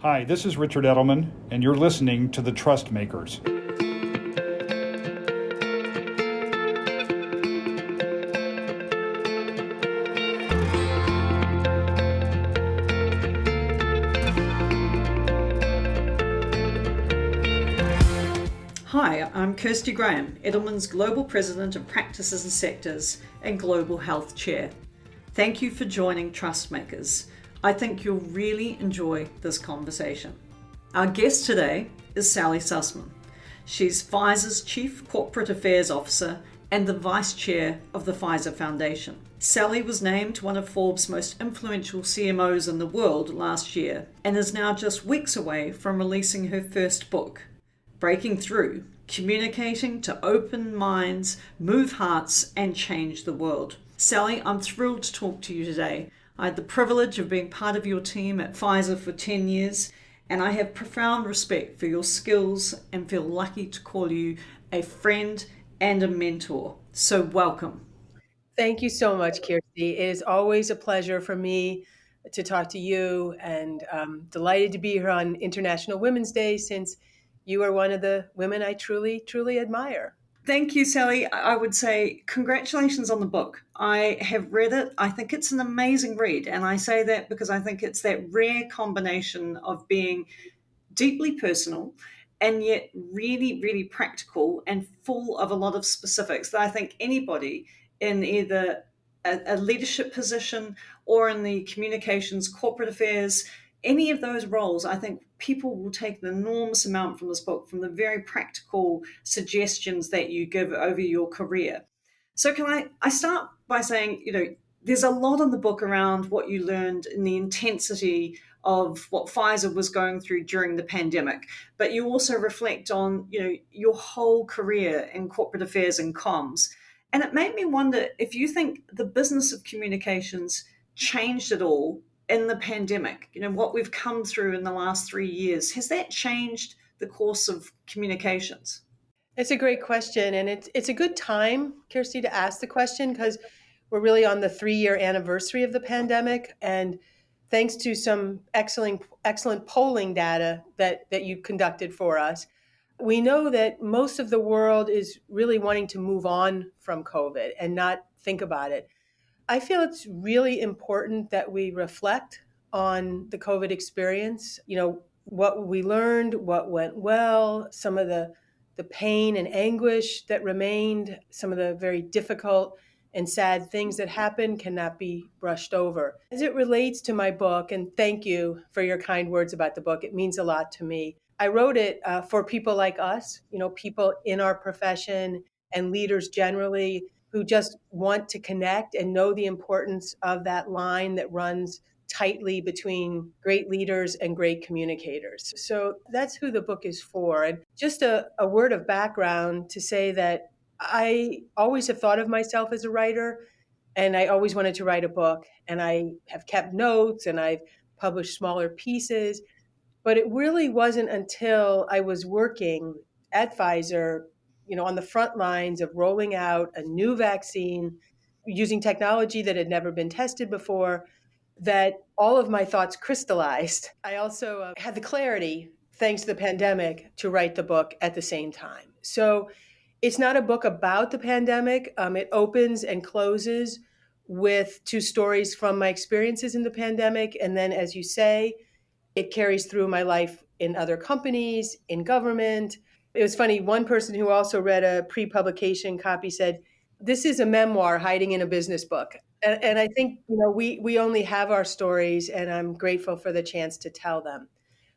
Hi, this is Richard Edelman, and you're listening to The Trust Makers. Hi, I'm Kirsty, Edelman's Global President of Practices and Sectors and Global Health Chair. Thank you for joining Trust Makers. I think you'll really enjoy this conversation. Our guest today is Sally Susman. She's Pfizer's Chief Corporate Affairs Officer and the Vice Chair of the Pfizer Foundation. Sally was named one of Forbes' most influential CMOs in the world last year and is now just weeks away from releasing her first book, Breaking Through, Communicating to Open Minds, Move Hearts, and Change the World. Sally, I'm thrilled to talk to you today. I had the privilege of being part of your team at Pfizer for 10 years, and I have profound respect for your skills and feel lucky to call you a friend and a mentor. So welcome. Thank you so much, Kirsty. It is always a pleasure for me to talk to you, and I'm delighted to be here on International Women's Day since you are one of the women I truly, truly admire. Thank you, Sally. I would say congratulations on the book. I have read it. I think it's an amazing read. And I say that because I think it's that rare combination of being deeply personal and yet really, really practical and full of a lot of specifics that I think anybody in either a leadership position or in the communications, corporate affairs, any of those roles, I think people will take an enormous amount from this book, from the very practical suggestions that you give over your career. So can I start by saying, there's a lot in the book around what you learned in the intensity of what Pfizer was going through during the pandemic, but you also reflect on, your whole career in corporate affairs and comms. And it made me wonder if you think the business of communications changed at all in the pandemic, what we've come through in the last 3 years. Has that changed the course of communications? It's a great question, and it's a good time, Kirsty, to ask the question because we're really on the 3-year anniversary of the pandemic, and thanks to some excellent polling data that you conducted for us, we know that most of the world is really wanting to move on from COVID and not think about it. I feel it's really important that we reflect on the COVID experience, what we learned, what went well, some of the pain and anguish that remained, some of the very difficult and sad things that happened cannot be brushed over. As it relates to my book, and thank you for your kind words about the book, it means a lot to me. I wrote it for people like us, people in our profession and leaders generally who just want to connect and know the importance of that line that runs tightly between great leaders and great communicators. So that's who the book is for. And just a word of background to say that I always have thought of myself as a writer, and I always wanted to write a book. And I have kept notes and I've published smaller pieces. But it really wasn't until I was working at Pfizer, on the front lines of rolling out a new vaccine using technology that had never been tested before, that all of my thoughts crystallized. I also had the clarity, thanks to the pandemic, to write the book at the same time. So it's not a book about the pandemic. It opens and closes with 2 stories from my experiences in the pandemic. And then, as you say, it carries through my life in other companies, in government. It was funny, one person who also read a pre-publication copy said, "This is a memoir hiding in a business book." And I think, we only have our stories, and I'm grateful for the chance to tell them.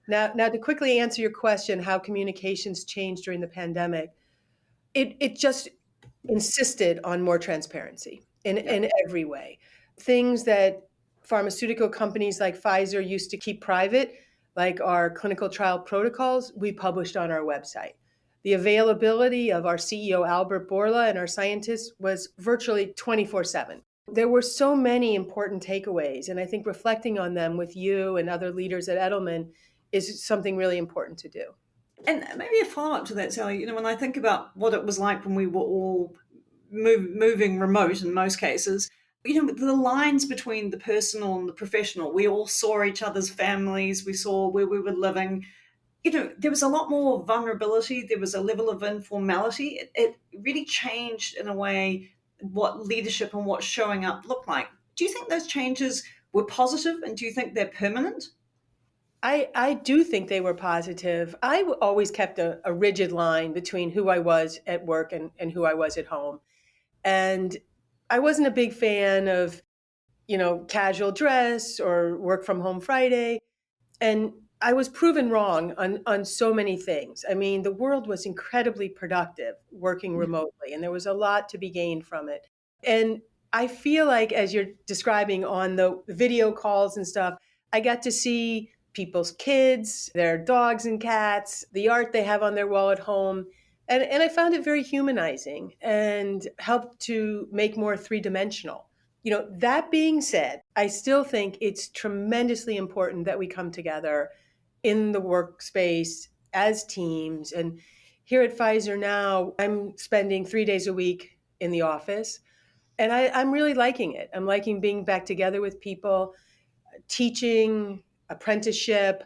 Now to quickly answer your question, how communications changed during the pandemic, it just insisted on more transparency in every way. Things that pharmaceutical companies like Pfizer used to keep private, like our clinical trial protocols, we published on our website. The availability of our CEO, Albert Bourla, and our scientists was virtually 24/7. There were so many important takeaways, and I think reflecting on them with you and other leaders at Edelman is something really important to do. And maybe a follow-up to that, Sally, when I think about what it was like when we were all moving remote in most cases, The lines between the personal and the professional, we all saw each other's families, we saw where we were living. There was a lot more vulnerability, there was a level of informality. It really changed in a way what leadership and what showing up looked like. Do you think those changes were positive, and do you think they're permanent? I do think they were positive. Always kept a rigid line between who I was at work and who I was at home. And I wasn't a big fan of, casual dress or work from home Friday. And I was proven wrong on so many things. I mean, the world was incredibly productive working remotely, and there was a lot to be gained from it. And I feel like, as you're describing on the video calls and stuff, I got to see people's kids, their dogs and cats, the art they have on their wall at home. And I found it very humanizing and helped to make more three-dimensional. That being said, I still think it's tremendously important that we come together in the workspace as teams. And here at Pfizer now, I'm spending 3 days a week in the office, and I'm really liking it. I'm liking being back together with people, teaching, apprenticeship,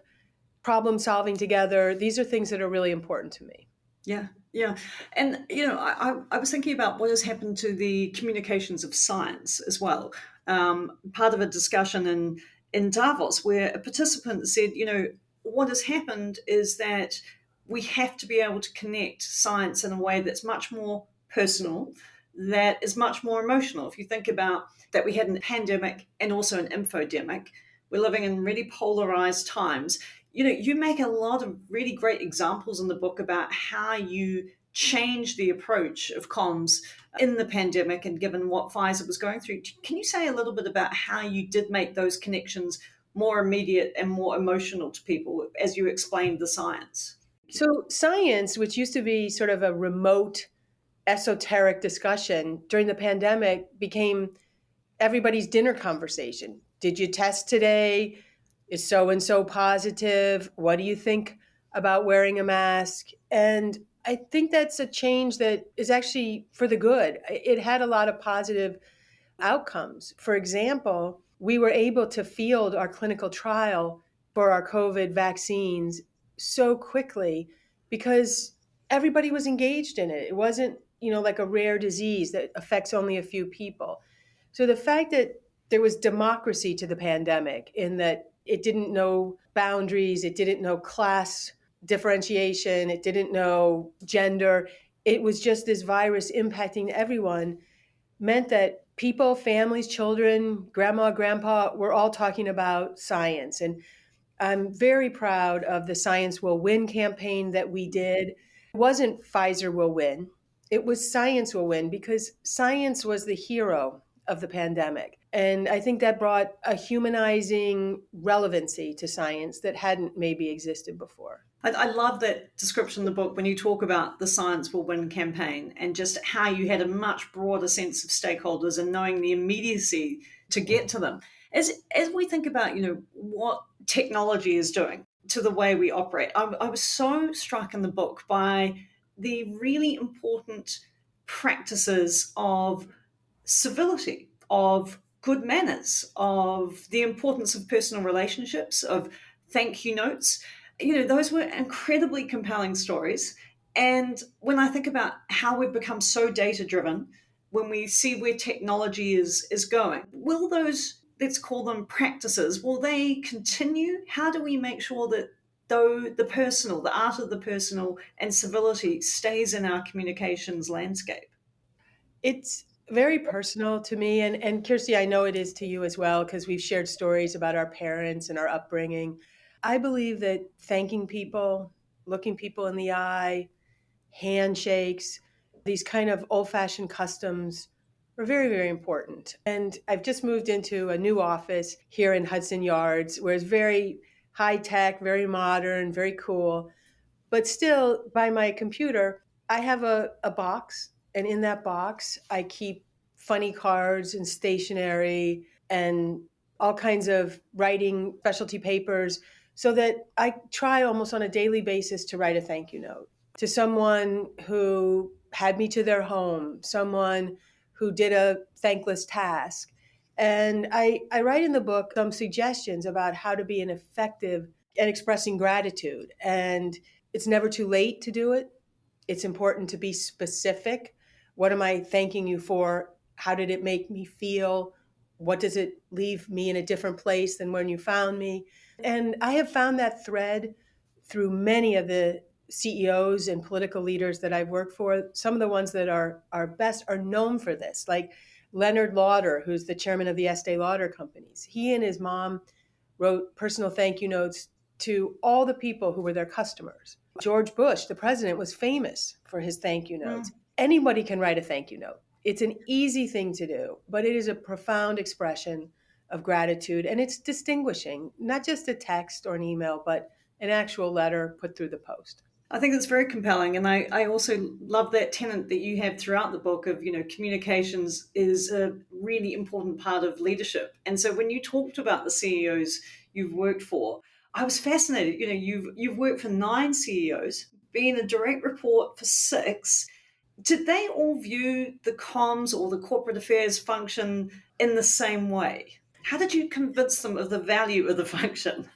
problem solving together. These are things that are really important to me. Yeah, yeah. And, I was thinking about what has happened to the communications of science as well. Part of a discussion in Davos where a participant said, what has happened is that we have to be able to connect science in a way that's much more personal, that is much more emotional. If you think about that, we had a pandemic and also an infodemic. We're living in really polarized times. You make a lot of really great examples in the book about how you changed the approach of comms in the pandemic and given what Pfizer was going through. Can you say a little bit about how you did make those connections more immediate and more emotional to people as you explained the science? So, science, which used to be sort of a remote, esoteric discussion during the pandemic, became everybody's dinner conversation. Did you test today? Is so and so positive? What do you think about wearing a mask? And I think that's a change that is actually for the good. It had a lot of positive outcomes. For example, we were able to field our clinical trial for our COVID vaccines so quickly because everybody was engaged in it. It wasn't, like a rare disease that affects only a few people. So the fact that there was democracy to the pandemic in that it didn't know boundaries, it didn't know class differentiation, it didn't know gender, it was just this virus impacting everyone, meant that people, families, children, grandma, grandpa, were all talking about science. And I'm very proud of the Science Will Win campaign that we did. It wasn't Pfizer will win, it was science will win because science was the hero of the pandemic. And I think that brought a humanizing relevancy to science that hadn't maybe existed before. I love that description in the book when you talk about the Science Will Win campaign and just how you had a much broader sense of stakeholders and knowing the immediacy to get to them. As we think about, what technology is doing to the way we operate, I was so struck in the book by the really important practices of civility, of good manners, of the importance of personal relationships, of thank you notes. Those were incredibly compelling stories. And when I think about how we've become so data driven, when we see where technology is going, will those, let's call them practices, will they continue? How do we make sure that though the personal, the art of the personal and civility stays in our communications landscape? It's very personal to me. And Kirsty, I know it is to you as well, because we've shared stories about our parents and our upbringing. I believe that thanking people, looking people in the eye, handshakes, these kind of old fashioned customs are very, very important. And I've just moved into a new office here in Hudson Yards where it's very high tech, very modern, very cool. But still, by my computer, I have a box. And in that box, I keep funny cards and stationery and all kinds of writing specialty papers so that I try almost on a daily basis to write a thank you note to someone who had me to their home, someone who did a thankless task. And I write in the book some suggestions about how to be an effective and expressing gratitude. And it's never too late to do it. It's important to be specific. What am I thanking you for? How did it make me feel? What does it leave me in a different place than when you found me? And I have found that thread through many of the CEOs and political leaders that I've worked for. Some of the ones that are best are known for this, like Leonard Lauder, who's the chairman of the Estee Lauder companies. He and his mom wrote personal thank you notes to all the people who were their customers. George Bush, the president, was famous for his thank you notes. Anybody can write a thank you note. It's an easy thing to do, but it is a profound expression of gratitude, and it's distinguishing, not just a text or an email, but an actual letter put through the post. I think it's very compelling. And I also love that tenet that you have throughout the book of, communications is a really important part of leadership. And so when you talked about the CEOs you've worked for, I was fascinated. You've worked for 9 CEOs, been a direct report for 6. Did they all view the comms or the corporate affairs function in the same way? How did you convince them of the value of the function?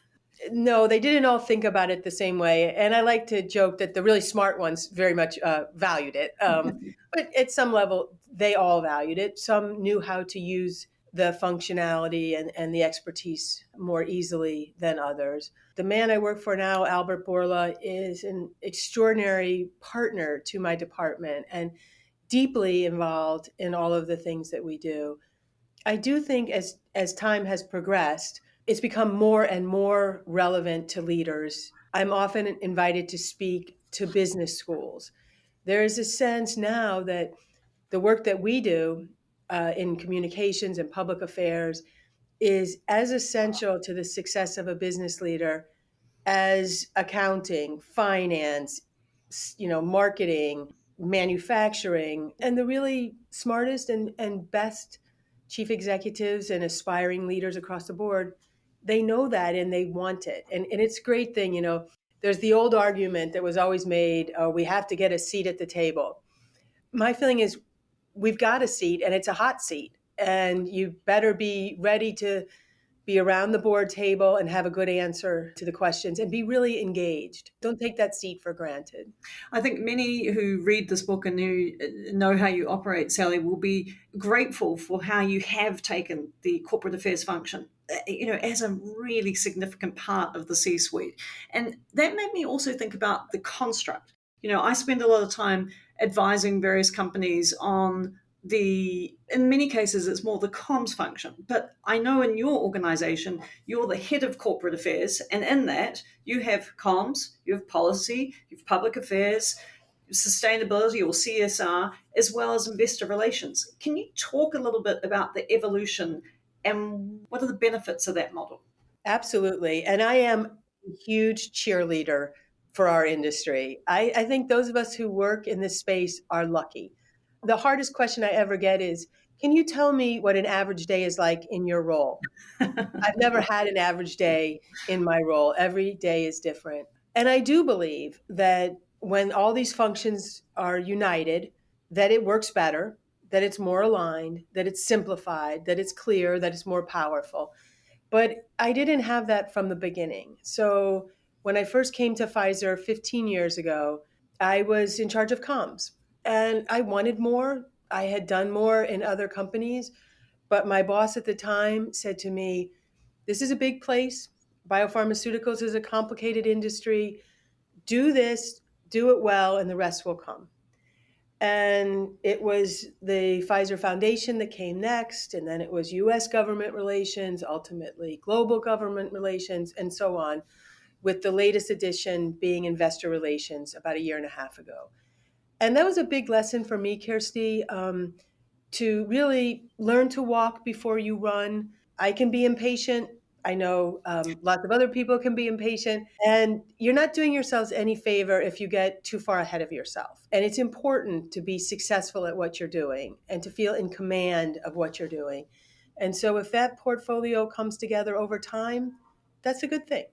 No, they didn't all think about it the same way. And I like to joke that the really smart ones very much valued it. But at some level, they all valued it. Some knew how to use the functionality and the expertise more easily than others. The man I work for now, Albert Borla, is an extraordinary partner to my department and deeply involved in all of the things that we do. I do think as time has progressed, it's become more and more relevant to leaders. I'm often invited to speak to business schools. There is a sense now that the work that we do in communications and public affairs is as essential to the success of a business leader as accounting, finance, marketing, manufacturing, and the really smartest and best chief executives and aspiring leaders across the board, they know that and they want it. And it's a great thing, there's the old argument that was always made, we have to get a seat at the table. My feeling is we've got a seat and it's a hot seat. And you better be ready to be around the board table and have a good answer to the questions and be really engaged. Don't take that seat for granted. I think many who read this book and know how you operate, Sally, will be grateful for how you have taken the corporate affairs function, as a really significant part of the C-suite. And that made me also think about the construct. I spend a lot of time advising various companies on in many cases, it's more the comms function. But I know in your organization, you're the head of corporate affairs. And in that, you have comms, you have policy, you have public affairs, sustainability or CSR, as well as investor relations. Can you talk a little bit about the evolution and what are the benefits of that model? Absolutely. And I am a huge cheerleader for our industry. I think those of us who work in this space are lucky. The hardest question I ever get is, can you tell me what an average day is like in your role? I've never had an average day in my role. Every day is different. And I do believe that when all these functions are united, that it works better, that it's more aligned, that it's simplified, that it's clear, that it's more powerful. But I didn't have that from the beginning. So when I first came to Pfizer 15 years ago, I was in charge of comms and I wanted more. I had done more in other companies, but my boss at the time said to me, this is a big place. Biopharmaceuticals is a complicated industry. Do this, do it well, and the rest will come. And it was the Pfizer Foundation that came next, and then it was US government relations, ultimately global government relations, and so on, with the latest edition being investor relations about a year and a half ago. And that was a big lesson for me, Kirsty, to really learn to walk before you run. I can be impatient. I know lots of other people can be impatient, and you're not doing yourselves any favor if you get too far ahead of yourself. And it's important to be successful at what you're doing and to feel in command of what you're doing. And so if that portfolio comes together over time, that's a good thing.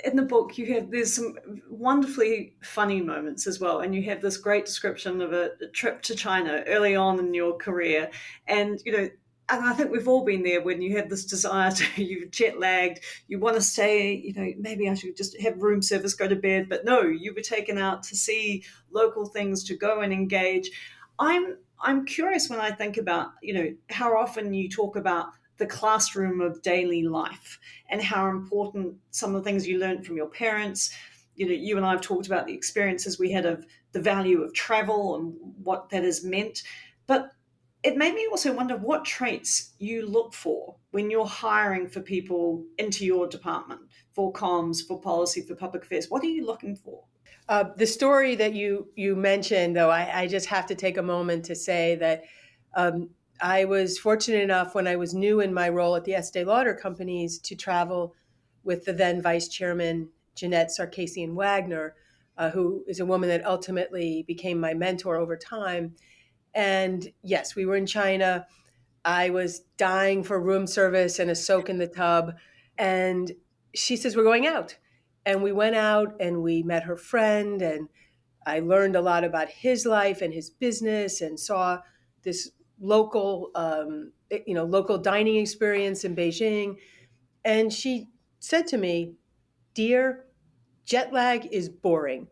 In the book, there's some wonderfully funny moments as well, and you have this great description of a trip to China early on in your career, and And I think we've all been there when you have this desire to, you're jet lagged, you want to stay, maybe I should just have room service, go to bed. But no, you were taken out to see local things, to go and engage. I'm curious when I think about, how often you talk about the classroom of daily life and how important some of the things you learned from your parents. You and I have talked about the experiences we had of the value of travel and what that has meant. But it made me also wonder what traits you look for when you're hiring for people into your department, for comms, for policy, for public affairs. What are you looking for? The story that you mentioned, though, I just have to take a moment to say that um, I was fortunate enough when I was new in my role at the Estee Lauder companies to travel with the then vice chairman, Jeanette Sarkassian Wagner, who is a woman that ultimately became my mentor over time. And yes, we were in China. I was dying for room service and a soak in the tub. And she says, we're going out. And we went out and we met her friend. And I learned a lot about his life and his business and saw this local dining experience in Beijing. And she said to me, dear, jet lag is boring.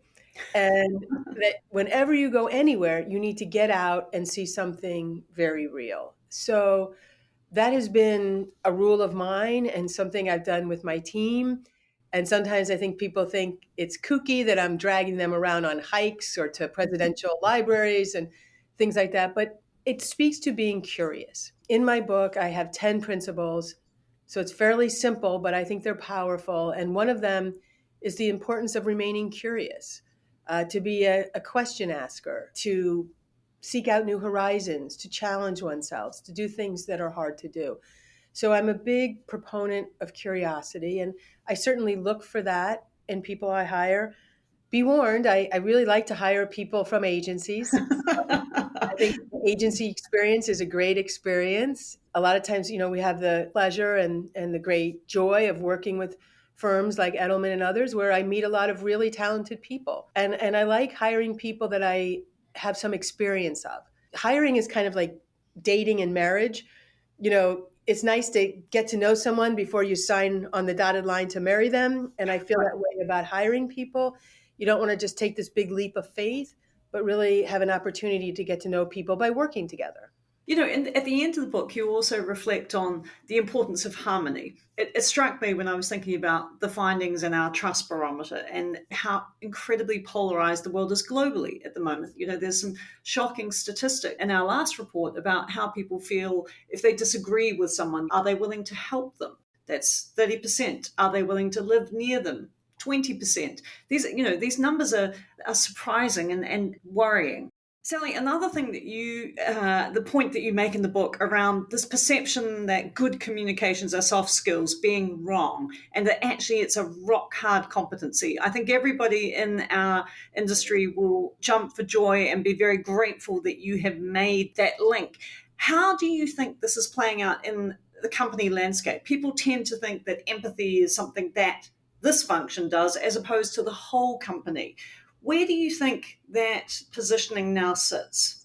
And that whenever you go anywhere, you need to get out and see something very real. So that has been a rule of mine and something I've done with my team. And sometimes I think people think it's kooky that I'm dragging them around on hikes or to presidential libraries and things like that. But it speaks to being curious. In my book, I have 10 principles. So it's fairly simple, but I think they're powerful. And one of them is the importance of remaining curious, to be a question asker, to seek out new horizons, to challenge oneself, to do things that are hard to do. So I'm a big proponent of curiosity, and I certainly look for that in people I hire. Be warned, I really like to hire people from agencies. I think the agency experience is a great experience. A lot of times, we have the pleasure and the great joy of working with firms like Edelman and others where I meet a lot of really talented people. And I like hiring people that I have some experience of. Hiring is kind of like dating and marriage. It's nice to get to know someone before you sign on the dotted line to marry them. And I feel that way about hiring people. You don't want to just take this big leap of faith, but really have an opportunity to get to know people by working together. At the end of the book, you also reflect on the importance of harmony. It struck me when I was thinking about the findings in our trust barometer and how incredibly polarized the world is globally at the moment. There's some shocking statistic in our last report about how people feel if they disagree with someone, are they willing to help them? That's 30%. Are they willing to live near them? 20%. These numbers are surprising and worrying. Sally, another thing that the point that you make in the book around this perception that good communications are soft skills being wrong, and that actually it's a rock hard competency. I think everybody in our industry will jump for joy and be very grateful that you have made that link. How do you think this is playing out in the company landscape? People tend to think that empathy is something that this function does as opposed to the whole company. Where do you think that positioning now sits?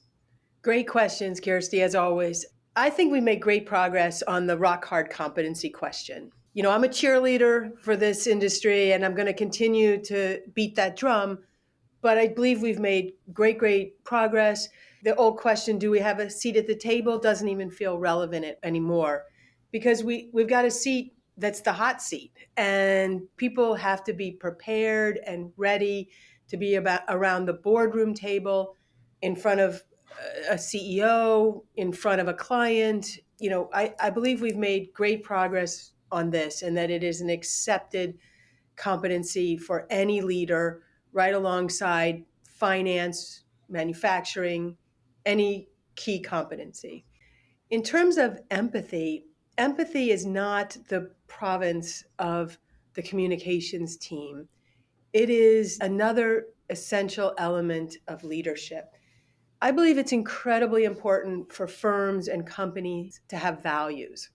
Great questions, Kirsty, as always. I think we made great progress on the rock hard competency question. I'm a cheerleader for this industry and I'm going to continue to beat that drum, but I believe we've made great progress. The old question, do we have a seat at the table, doesn't even feel relevant anymore because we've got a seat that's the hot seat and people have to be prepared and ready to be around the boardroom table in front of a CEO, in front of a client. I believe we've made great progress on this and that it is an accepted competency for any leader right alongside finance, manufacturing, any key competency. In terms of empathy, empathy is not the province of the communications team. It is another essential element of leadership. I believe it's incredibly important for firms and companies to have values,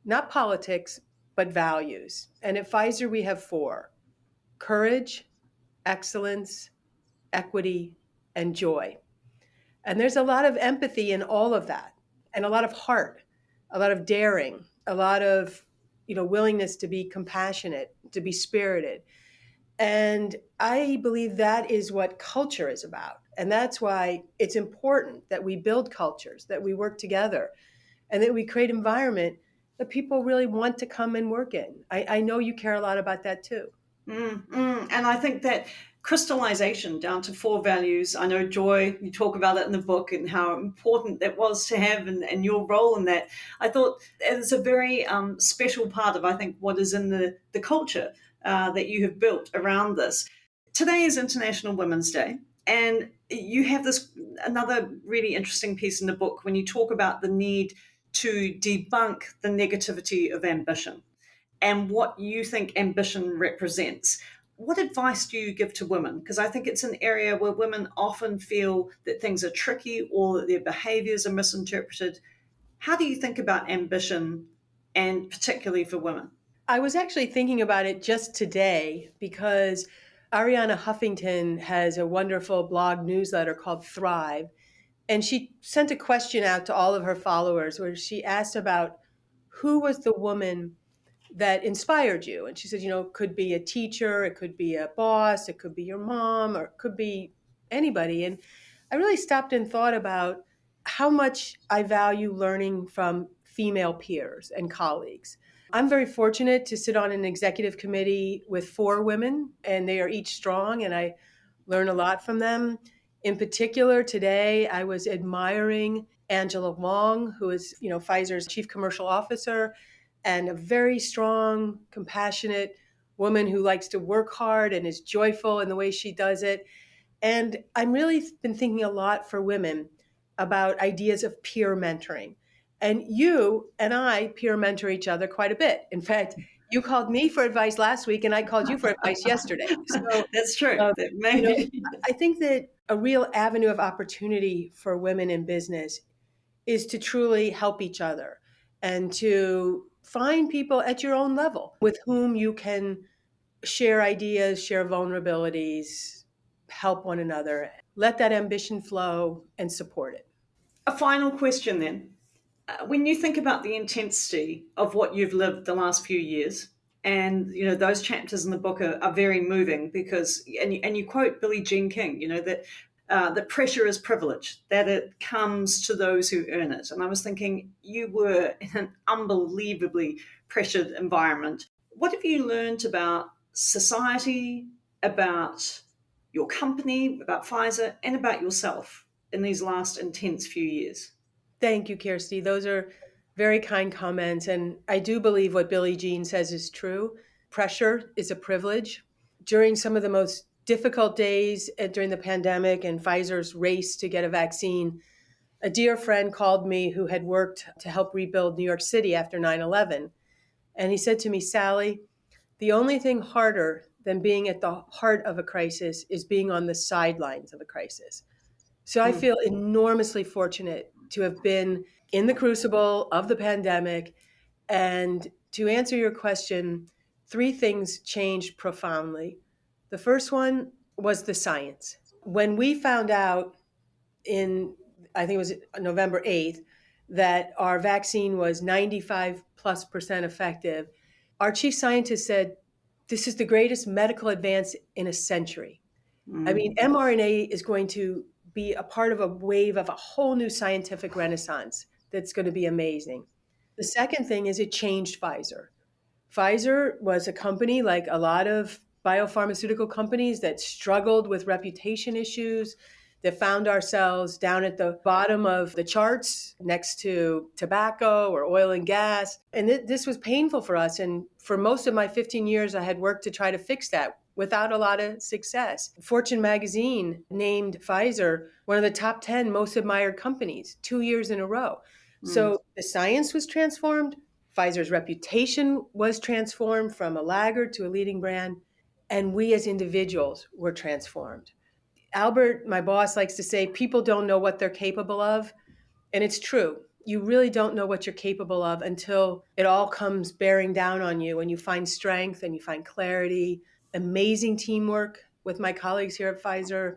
not politics, but values. And at Pfizer, we have four: courage, excellence, equity, and joy. And there's a lot of empathy in all of that and a lot of heart. a lot of daring, a lot of, willingness to be compassionate, to be spirited. And I believe that is what culture is about. And that's why it's important that we build cultures, that we work together, and that we create environment that people really want to come and work in. I know you care a lot about that too. And I think that crystallization down to four values. I know, Joy, you talk about it in the book and how important that was to have, and your role in that. I thought it's a very special part of, I think, what is in the culture that you have built around this. Today is International Women's Day, and you have this another really interesting piece in the book when you talk about the need to debunk the negativity of ambition and what you think ambition represents. What advice do you give to women? Because I think it's an area where women often feel that things are tricky or that their behaviors are misinterpreted. How do you think about ambition, and particularly for women? I was actually thinking about it just today because Ariana Huffington has a wonderful blog newsletter called Thrive. And she sent a question out to all of her followers where she asked about who was the woman that inspired you. And she said, it could be a teacher, it could be a boss, it could be your mom, or it could be anybody. And I really stopped and thought about how much I value learning from female peers and colleagues. I'm very fortunate to sit on an executive committee with 4 women, and they are each strong, and I learn a lot from them. In particular, today I was admiring Angela Wong, who is, Pfizer's chief commercial officer, and a very strong, compassionate woman who likes to work hard and is joyful in the way she does it. And I'm really been thinking a lot for women about ideas of peer mentoring. And you and I peer mentor each other quite a bit. In fact, you called me for advice last week and I called you for advice yesterday. So, That's true. um, That you know, may... I think that a real avenue of opportunity for women in business is to truly help each other and to find people at your own level with whom you can share ideas, share vulnerabilities, help one another, let that ambition flow and support it. A final question then. When you think about the intensity of what you've lived the last few years, and those chapters in the book are very moving because, and you quote Billie Jean King, that pressure is privilege, that it comes to those who earn it. And I was thinking, you were in an unbelievably pressured environment. What have you learned about society, about your company, about Pfizer, and about yourself in these last intense few years? Thank you, Kirsty. Those are very kind comments. And I do believe what Billie Jean says is true. Pressure is a privilege. During some of the most difficult days during the pandemic and Pfizer's race to get a vaccine, a dear friend called me who had worked to help rebuild New York City after 9/11. And he said to me, Sally, the only thing harder than being at the heart of a crisis is being on the sidelines of a crisis. So I feel enormously fortunate to have been in the crucible of the pandemic. And to answer your question, 3 things changed profoundly. The first one was the science. When we found out I think it was November 8th, that our vaccine was 95+% effective, our chief scientist said, this is the greatest medical advance in a century. I mean, mRNA is going to be a part of a wave of a whole new scientific renaissance that's going to be amazing. The second thing is it changed Pfizer. Pfizer was a company like a lot of biopharmaceutical companies that struggled with reputation issues, that found ourselves down at the bottom of the charts next to tobacco or oil and gas. And this was painful for us. And for most of my 15 years, I had worked to try to fix that without a lot of success. Fortune magazine named Pfizer one of the top 10 most admired companies 2 years in a row. So the science was transformed. Pfizer's reputation was transformed from a laggard to a leading brand. And we as individuals were transformed. Albert, my boss, likes to say, people don't know what they're capable of. And it's true. You really don't know what you're capable of until it all comes bearing down on you and you find strength and you find clarity, amazing teamwork with my colleagues here at Pfizer,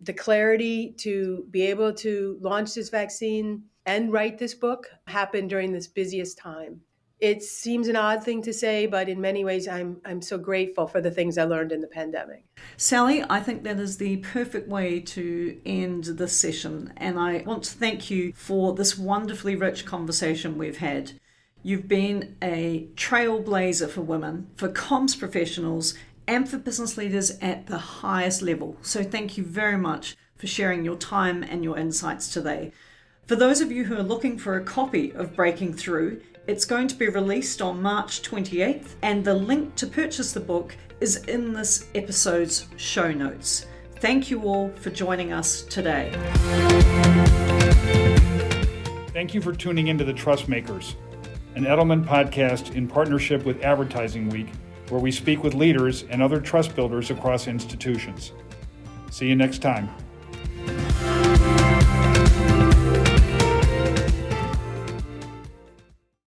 the clarity to be able to launch this vaccine and write this book happened during this busiest time. It seems an odd thing to say, but in many ways, I'm so grateful for the things I learned in the pandemic. Sally, I think that is the perfect way to end this session. And I want to thank you for this wonderfully rich conversation we've had. You've been a trailblazer for women, for comms professionals, and for business leaders at the highest level. So thank you very much for sharing your time and your insights today. For those of you who are looking for a copy of Breaking Through, it's going to be released on March 28th, and the link to purchase the book is in this episode's show notes. Thank you all for joining us today. Thank you for tuning into The Trust Makers, an Edelman podcast in partnership with Advertising Week, where we speak with leaders and other trust builders across institutions. See you next time.